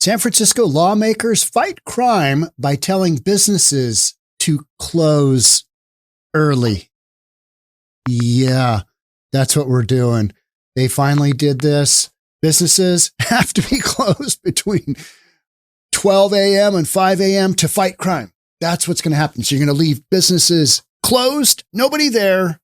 San Francisco lawmakers fight crime by telling businesses to close early. Yeah, that's what we're doing. They finally did this. Businesses have to be closed between 12 a.m. and 5 a.m. to fight crime. That's what's going to happen. So you're going to leave businesses closed, nobody there,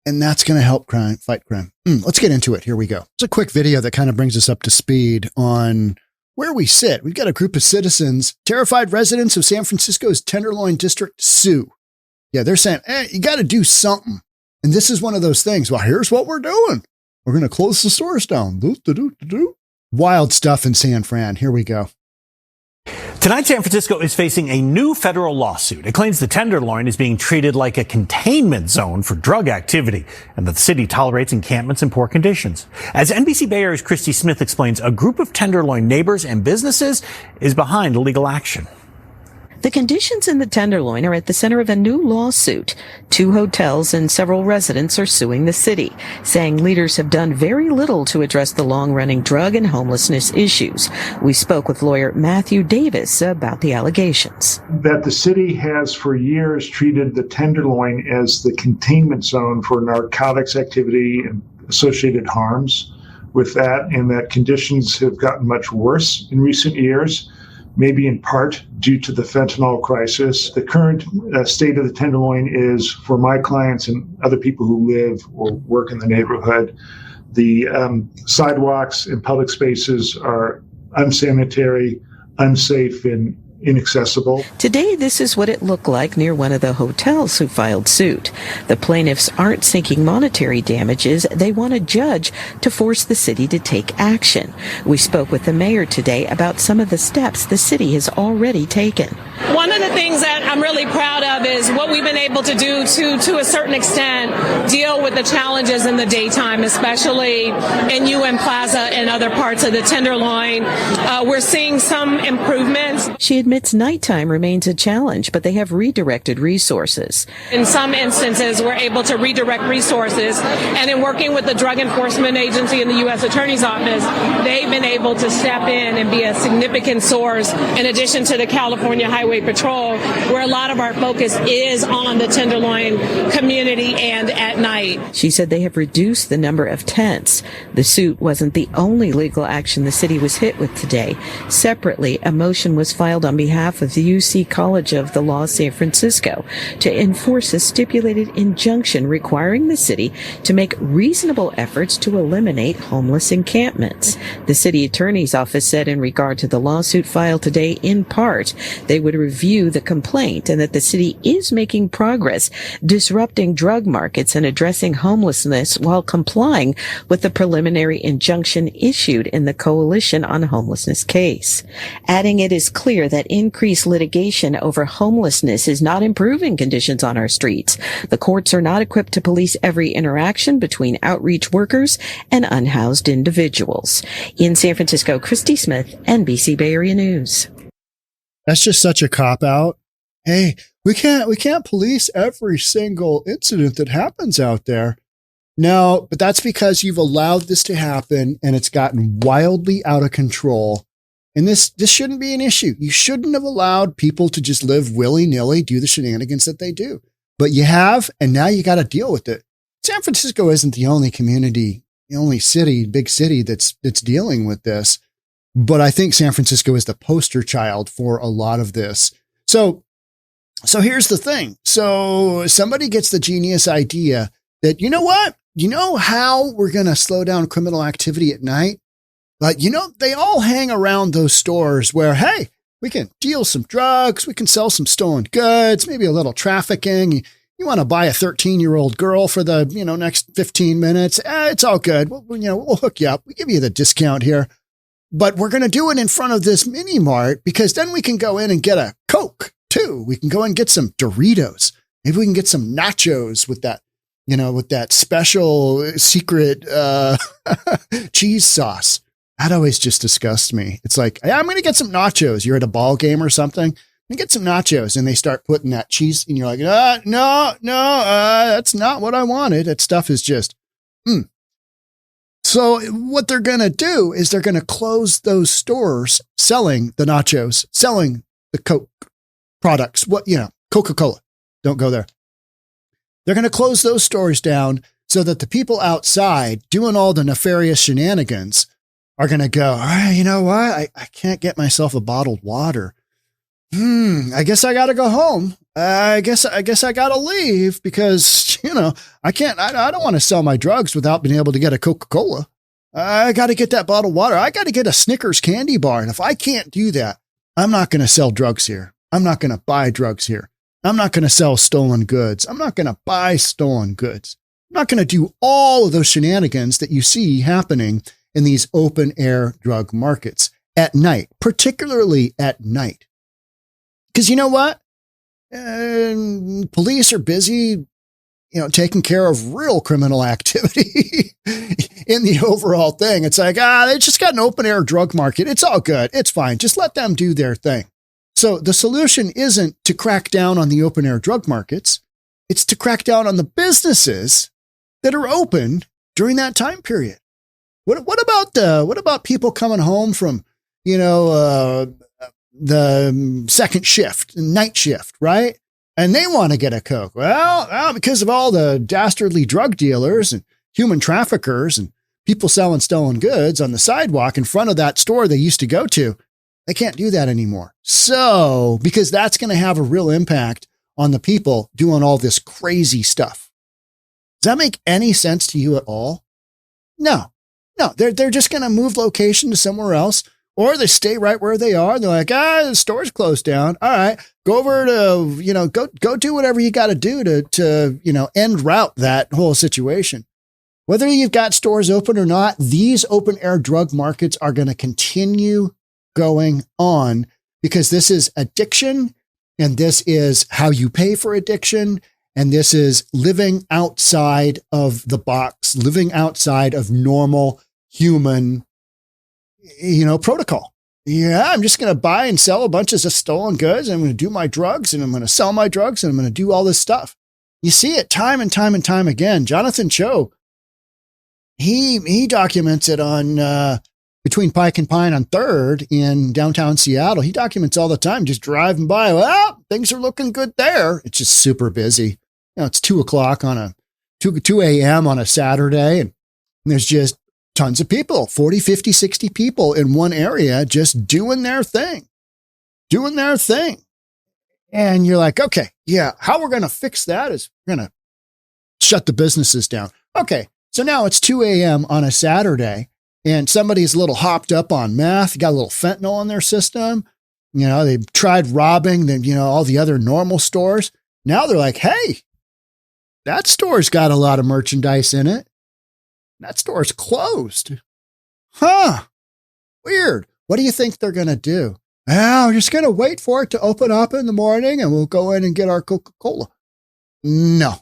and that's going to help fight crime. Let's get into it. Here we go. It's a quick video that kind of brings us up to speed on where we sit. We've got a group of citizens, terrified residents of San Francisco's Tenderloin district sue. Yeah, they're saying, hey, you got to do something. And this is one of those things. Well, here's what we're doing. We're going to close the stores down. Wild stuff in San Fran. Here we go. Tonight, San Francisco is facing a new federal lawsuit. It claims the Tenderloin is being treated like a containment zone for drug activity and that the city tolerates encampments in poor conditions. As NBC Bay Area's Christy Smith explains, a group of Tenderloin neighbors and businesses is behind legal action. The conditions in the Tenderloin are at the center of a new lawsuit. 2 hotels and several residents are suing the city, saying leaders have done very little to address the long-running drug and homelessness issues. We spoke with lawyer Matthew Davis about the allegations. That the city has for years treated the Tenderloin as the containment zone for narcotics activity and associated harms with that, and that conditions have gotten much worse in recent years, maybe in part due to the fentanyl crisis. The current state of the Tenderloin is, for my clients and other people who live or work in the neighborhood, the sidewalks and public spaces are unsanitary, unsafe, and inaccessible. Today, this is what it looked like near one of the hotels who filed suit. The plaintiffs aren't seeking monetary damages. They want a judge to force the city to take action. We spoke with the mayor today about some of the steps the city has already taken. One of the things that I'm really proud of is what we've been able to do to a certain extent, deal with the challenges in the daytime, especially in UN Plaza and other parts of the Tenderloin. We're seeing some improvements. She admits nighttime remains a challenge, but they have redirected resources. In some instances, we're able to redirect resources, and in working with the Drug Enforcement Agency and the U.S. Attorney's Office, they've been able to step in and be a significant source, in addition to the California Highway Patrol, where a lot of our focus is on the Tenderloin community and at night. She said they have reduced the number of tents. The suit wasn't the only legal action the city was hit with today. Separately, a motion was filed on behalf of the UC College of the Law San Francisco to enforce a stipulated injunction requiring the city to make reasonable efforts to eliminate homeless encampments. The city attorney's office said in regard to the lawsuit filed today, in part, they would review the complaint and that the city is making progress disrupting drug markets and addressing homelessness while complying with the preliminary injunction issued in the Coalition on Homelessness case. Adding it is clear that increased litigation over homelessness is not improving conditions on our streets. The courts are not equipped to police every interaction between outreach workers and unhoused individuals. In San Francisco, Christy Smith, NBC Bay Area News. That's just such a cop-out. Hey, we can't police every single incident that happens out there. No, but that's because you've allowed this to happen and it's gotten wildly out of control. And this shouldn't be an issue. You shouldn't have allowed people to just live willy-nilly, do the shenanigans that they do. But you have, and now you got to deal with it. San Francisco isn't the only community, the only city, big city that's dealing with this. But I think San Francisco is the poster child for a lot of this. So here's the thing. So somebody gets the genius idea that, you know what? You know how we're going to slow down criminal activity at night? But, they all hang around those stores where, hey, we can deal some drugs, we can sell some stolen goods, maybe a little trafficking. You want to buy a 13-year-old girl for the, next 15 minutes. It's all good. We'll hook you up. We give you the discount here. But we're going to do it in front of this mini mart because then we can go in and get a Coke too. We can go and get some Doritos. Maybe we can get some nachos with that, with that special secret cheese sauce. That always just disgusts me. It's like, hey, I'm going to get some nachos. You're at a ball game or something. And get some nachos. And they start putting that cheese and you're like, no, that's not what I wanted. That stuff is just, So what they're going to do is they're going to close those stores selling the nachos, selling the Coke products, Coca-Cola. Don't go there. They're going to close those stores down so that the people outside doing all the nefarious shenanigans are going to go, all right, you know what? I can't get myself a bottled water. I guess I got to go home. I guess I got to leave because, I don't want to sell my drugs without being able to get a Coca-Cola. I got to get that bottled water. I got to get a Snickers candy bar. And if I can't do that, I'm not going to sell drugs here. I'm not going to buy drugs here. I'm not going to sell stolen goods. I'm not going to buy stolen goods. I'm not going to do all of those shenanigans that you see happening in these open air drug markets at night, particularly at night. Because you know what? Police are busy, taking care of real criminal activity in the overall thing. It's like, they just got an open air drug market. It's all good. It's fine. Just let them do their thing. So the solution isn't to crack down on the open air drug markets. It's to crack down on the businesses that are open during that time period. What about people coming home from, the second shift, night shift, right? And they want to get a Coke. Well, because of all the dastardly drug dealers and human traffickers and people selling stolen goods on the sidewalk in front of that store they used to go to, they can't do that anymore. So, because that's going to have a real impact on the people doing all this crazy stuff. Does that make any sense to you at all? No, they're just going to move location to somewhere else, or they stay right where they are. They're like, the store's closed down. All right, go over to, go do whatever you got to do to end route that whole situation. Whether you've got stores open or not, these open air drug markets are going to continue going on because this is addiction, and this is how you pay for addiction. And this is living outside of the box, living outside of normal human, protocol. Yeah, I'm just going to buy and sell a bunch of stolen goods. And I'm going to do my drugs, and I'm going to sell my drugs, and I'm going to do all this stuff. You see it time and time and time again. Jonathan Cho, he documents it on between Pike and Pine on 3rd in downtown Seattle. He documents all the time, just driving by. Well, things are looking good there. It's just super busy. It's 2:00 on 2 a.m. on a Saturday, and there's just tons of people, 40, 50, 60 people in one area just doing their thing. And you're like, okay, yeah, how we're going to fix that is we're going to shut the businesses down. Okay, so now it's 2 a.m. on a Saturday, and somebody's a little hopped up on meth, got a little fentanyl in their system. They've tried robbing all the other normal stores. Now they're like, hey, that store's got a lot of merchandise in it. That store's closed. Huh. Weird. What do you think they're going to do? We're just going to wait for it to open up in the morning and we'll go in and get our Coca-Cola. No,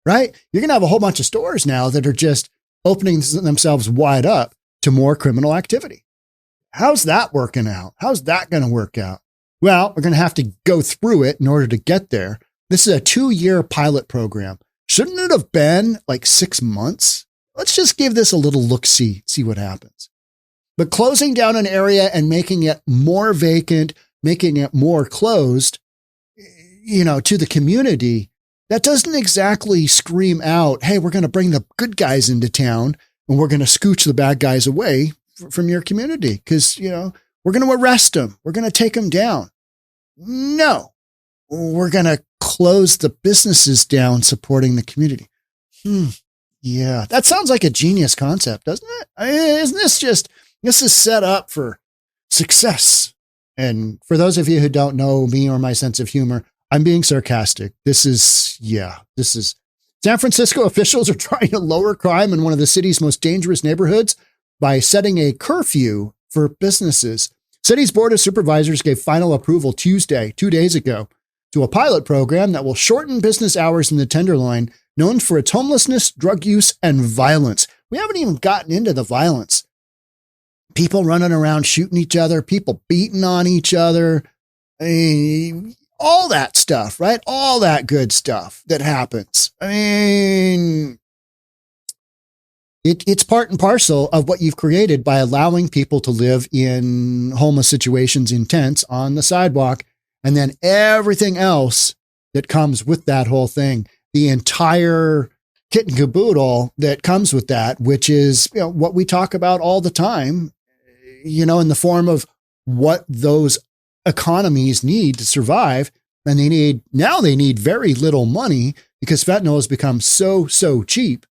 right? You're going to have a whole bunch of stores now that are just opening themselves wide up to more criminal activity. How's that working out? How's that going to work out? Well, we're going to have to go through it in order to get there. This is a 2-year pilot program. Shouldn't it have been like 6 months? Let's just give this a little look-see, see what happens. But closing down an area and making it more vacant, making it more closed, to the community, that doesn't exactly scream out, hey, we're going to bring the good guys into town and we're going to scooch the bad guys away from your community because, we're going to arrest them. We're going to take them down. No, we're going to close the businesses down supporting the community. Yeah, that sounds like a genius concept, doesn't it? Isn't this is set up for success. And for those of you who don't know me or my sense of humor, I'm being sarcastic. This is San Francisco officials are trying to lower crime in one of the city's most dangerous neighborhoods by setting a curfew for businesses. City's Board of Supervisors gave final approval Tuesday, 2 days ago, to a pilot program that will shorten business hours in the Tenderloin, known for its homelessness, drug use, and violence. We haven't even gotten into the violence. People running around shooting each other, people beating on each other, all that stuff, right? All that good stuff that happens. It's part and parcel of what you've created by allowing people to live in homeless situations in tents on the sidewalk, and then everything else that comes with that whole thing, the entire kit and caboodle that comes with that, which is, what we talk about all the time, in the form of what those economies need to survive. And they need very little money because fentanyl has become so cheap.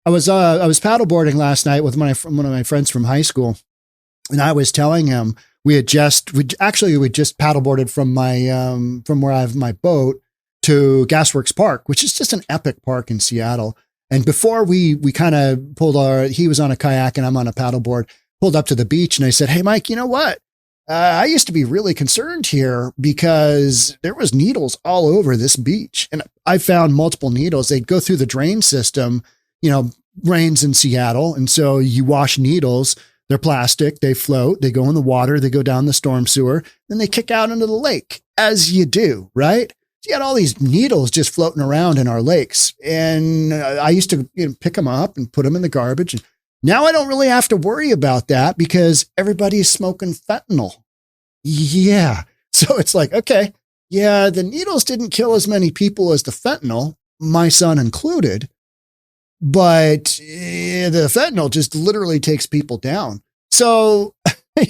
I was paddleboarding last night with one of my friends from high school, and I was telling him we just paddleboarded from where I have my boat to Gasworks Park, which is just an epic park in Seattle. And before we kind of he was on a kayak and I'm on a paddleboard, pulled up to the beach, and I said, "Hey, Mike, you know what? I used to be really concerned here because there was needles all over this beach, and I found multiple needles. They'd go through the drain system, rains in Seattle, and so you wash needles. They're plastic. They float. They go in the water. They go down the storm sewer. Then they kick out into the lake, as you do, right? So you got all these needles just floating around in our lakes. And I used to pick them up and put them in the garbage. And now I don't really have to worry about that because everybody's smoking fentanyl. Yeah. So it's like, okay, yeah, the needles didn't kill as many people as the fentanyl, my son included. But the fentanyl just literally takes people down. So,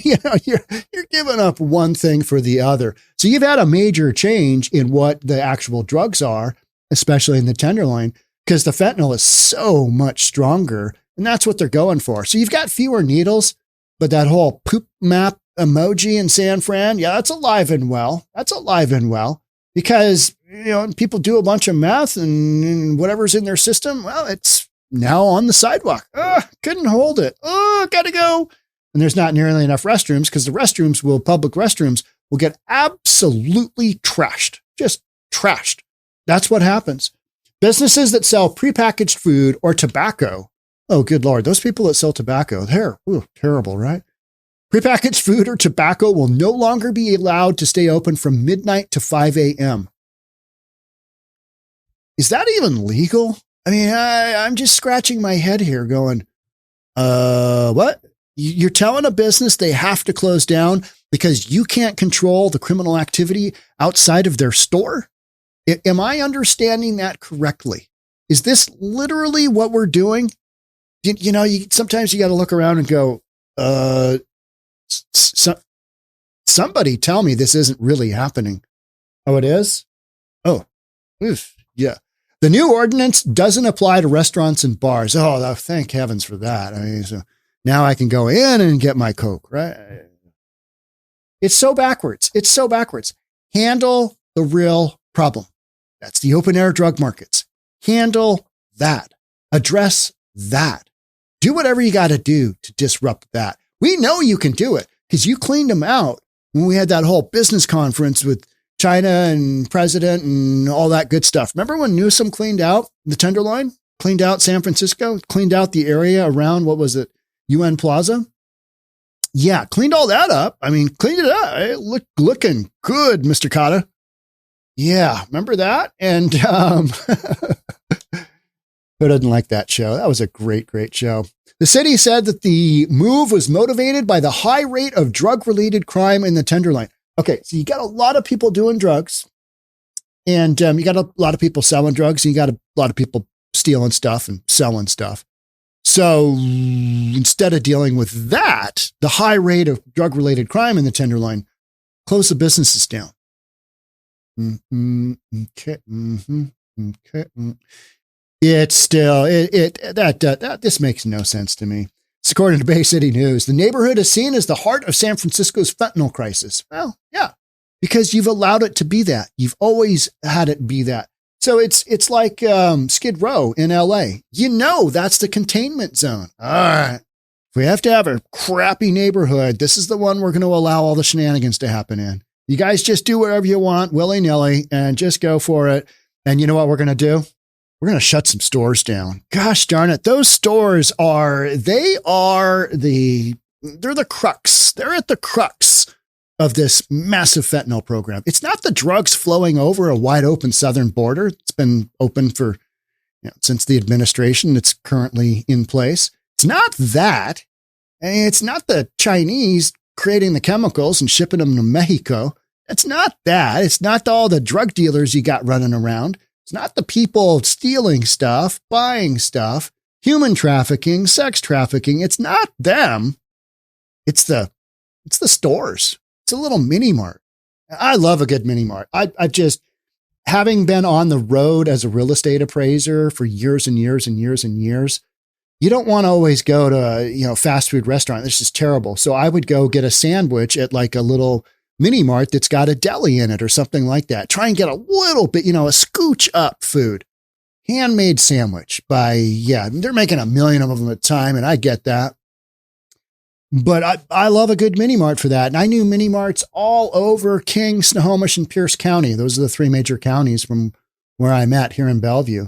you're giving up one thing for the other. So you've had a major change in what the actual drugs are, especially in the Tenderloin, because the fentanyl is so much stronger, and that's what they're going for. So you've got fewer needles, but that whole poop map emoji in San Fran, yeah, that's alive and well. Because, people do a bunch of meth and whatever's in their system, well, it's now on the sidewalk. Couldn't hold it. Gotta go. And there's not nearly enough restrooms because public restrooms will get absolutely trashed, just trashed. That's what happens. Businesses that sell prepackaged food or tobacco. Oh, good Lord. Those people that sell tobacco, they're terrible, right? Prepackaged food or tobacco will no longer be allowed to stay open from midnight to 5 a.m. Is that even legal? I mean, I'm just scratching my head here going, what? You're telling a business they have to close down because you can't control the criminal activity outside of their store? Am I understanding that correctly? Is this literally what we're doing? Sometimes you got to look around and go, somebody tell me this isn't really happening. Oh, it is? Oh, yeah. The new ordinance doesn't apply to restaurants and bars. Oh, thank heavens for that. I mean, so now I can go in and get my Coke, right? It's so backwards. Handle the real problem. That's the open air drug markets. Handle that. Address that. Do whatever you got to do to disrupt that. We know you can do it because you cleaned them out when we had that whole business conference with China and president and all that good stuff. Remember when Newsom cleaned out the Tenderloin, cleaned out San Francisco, cleaned out the area around, what was it, UN Plaza? Yeah, cleaned all that up. I mean, cleaned it up. It looking good, Mr. Cotta. Yeah, remember that? And who doesn't like that show? That was a great, great show. The city said that the move was motivated by the high rate of drug-related crime in the Tenderloin. Okay, so you got a lot of people doing drugs, and you got a lot of people selling drugs, and you got a lot of people stealing stuff and selling stuff. So instead of dealing with that, the high rate of drug-related crime in the Tenderloin, close the businesses down. Okay. It's still, this makes no sense to me. It's according to Bay City News. The neighborhood is seen as the heart of San Francisco's fentanyl crisis. Well, yeah, because you've allowed it to be that. You've always had it be that. So it's like Skid Row in LA. That's the containment zone. All right. If we have to have a crappy neighborhood, this is the one we're going to allow all the shenanigans to happen in. You guys just do whatever you want, willy-nilly, and just go for it. And you know what we're going to do? We're going to shut some stores down. Gosh darn it. Those stores they're the crux. They're at the crux of this massive fentanyl program. It's not the drugs flowing over a wide open southern border. It's been open for since the administration that's currently in place. It's not that. It's not the Chinese creating the chemicals and shipping them to Mexico. It's not that. It's not all the drug dealers you got running around. It's not the people stealing stuff, buying stuff, human trafficking, sex trafficking. It's not them. It's the stores. It's a little mini mart. I love a good mini mart. I just, having been on the road as a real estate appraiser for years and years and years and years, you don't want to always go to a fast food restaurant. This is terrible. So I would go get a sandwich at like a little mini mart that's got a deli in it or something like that. Try and get a little bit, a scooch up food. Handmade sandwich they're making 1 million of them at a time, and I get that. But I love a good mini mart for that. And I knew mini marts all over King, Snohomish, and Pierce County. Those are the 3 major counties from where I'm at here in Bellevue.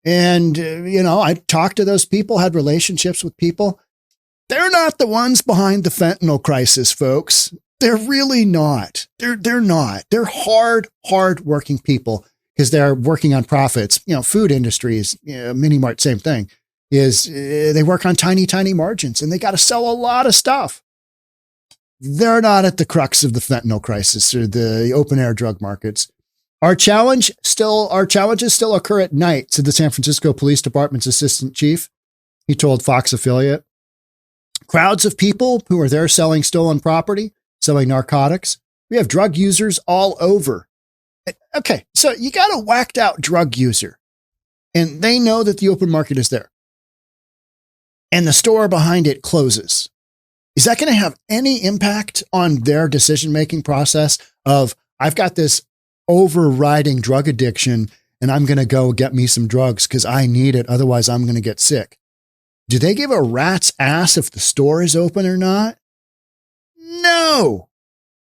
And, I talked to those people, had relationships with people. They're not the ones behind the fentanyl crisis, folks. They're really not. They're not. They're hard working people because they're working on profits. Food industries, mini mart, same thing. They work on tiny margins and they got to sell a lot of stuff. They're not at the crux of the fentanyl crisis or the open air drug markets. Our challenges still occur at night, said the San Francisco Police Department's assistant chief. He told Fox affiliate. Crowds of people who are there selling stolen property, selling narcotics. We have drug users all over. Okay, so you got a whacked out drug user and they know that the open market is there. And the store behind it closes. Is that going to have any impact on their decision-making process of, I've got this overriding drug addiction and I'm going to go get me some drugs because I need it. Otherwise, I'm going to get sick. Do they give a rat's ass if the store is open or not? No,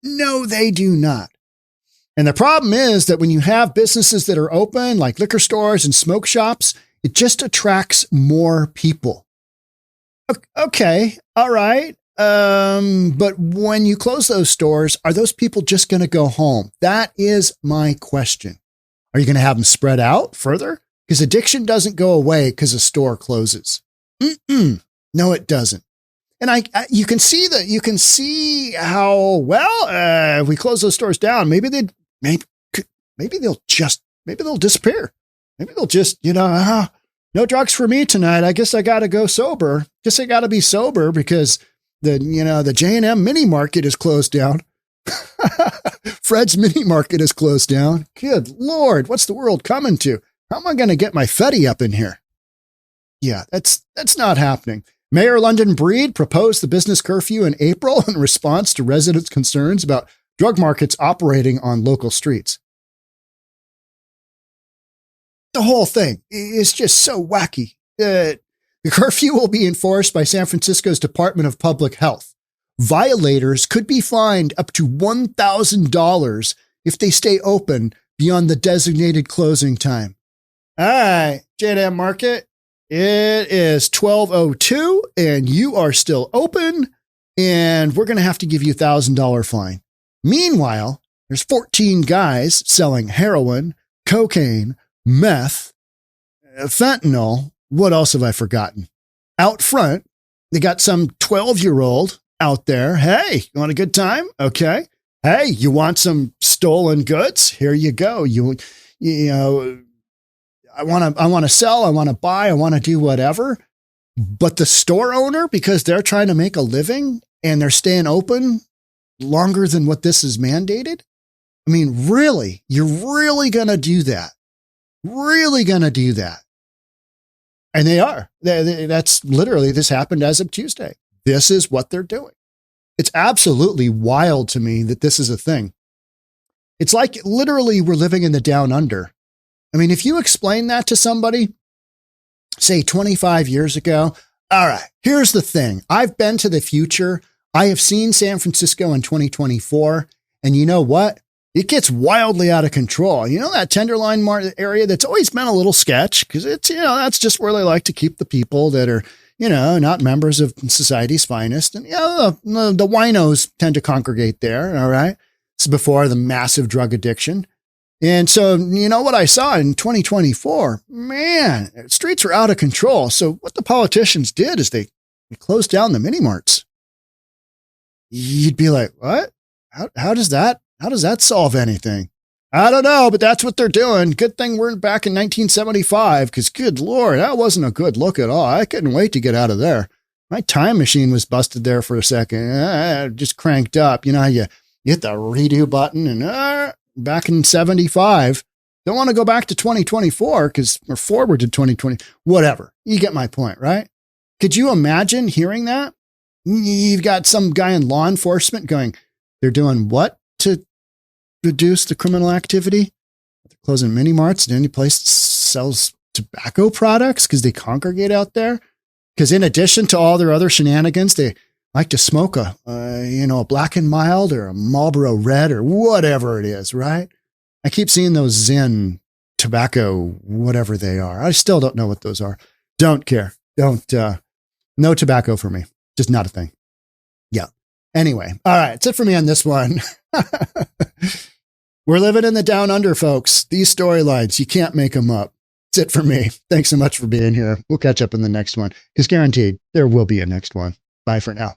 they do not. And the problem is that when you have businesses that are open, like liquor stores and smoke shops, it just attracts more people. Okay. All right. But when you close those stores, are those people just going to go home? That is my question. Are you going to have them spread out further? Because addiction doesn't go away because a store closes. No, it doesn't. And you can see how, if we close those stores down, maybe they'll disappear. Maybe they'll just, no drugs for me tonight. I guess I got to go sober. Guess I got to be sober because the J&M mini market is closed down. Fred's mini market is closed down. Good Lord. What's the world coming to? How am I going to get my Fetty up in here? Yeah, that's not happening. Mayor London Breed proposed the business curfew in April in response to residents' concerns about drug markets operating on local streets. The whole thing is just so wacky. The curfew will be enforced by San Francisco's Department of Public Health. Violators could be fined up to $1,000 if they stay open beyond the designated closing time. All right, J&M Market, it is 12:02 and you are still open and we're going to have to give you $1,000 fine. Meanwhile, there's 14 guys selling heroin, cocaine, meth, fentanyl. What else have I forgotten? Out front, they got some 12-year-old out there. Hey, you want a good time? Okay. Hey, you want some stolen goods? Here you go. I want to sell, I want to buy, I want to do whatever. But the store owner, because they're trying to make a living and they're staying open longer than what this is mandated. I mean, really, you're really going to do that? Really going to do that? And they are. That's literally, this happened as of Tuesday. This is what they're doing. It's absolutely wild to me that this is a thing. It's like literally we're living in the down under. I mean, if you explain that to somebody, say 25 years ago, all right, here's the thing. I've been to the future. I have seen San Francisco in 2024. And you know what? It gets wildly out of control. You know, that Tenderloin area that's always been a little sketch because it's, that's just where they like to keep the people that are, not members of society's finest. And, the winos tend to congregate there. All right. This is before the massive drug addiction. And so, you know what I saw in 2024? Man, streets are out of control. So what the politicians did is they closed down the mini marts. You'd be like, what? How does that solve anything? I don't know, but that's what they're doing. Good thing we're back in 1975, because good Lord, that wasn't a good look at all. I couldn't wait to get out of there. My time machine was busted there for a second. Just cranked up. You know how you hit the redo button and back in 75. Don't want to go back to 2024 because we're forward to 2020. Whatever. You get my point, right? Could you imagine hearing that? You've got some guy in law enforcement going, they're doing what to reduce the criminal activity? They're closing mini marts and any place that sells tobacco products because they congregate out there. Because in addition to all their other shenanigans, they like to smoke a Black and Mild or a Marlboro Red or whatever it is, right? I keep seeing those Zyn tobacco, whatever they are. I still don't know what those are. Don't care. No tobacco for me. Just not a thing. Yeah. Anyway. All right. That's it for me on this one. We're living in the down under, folks. These storylines, you can't make them up. That's it for me. Thanks so much for being here. We'll catch up in the next one because guaranteed there will be a next one. Bye for now.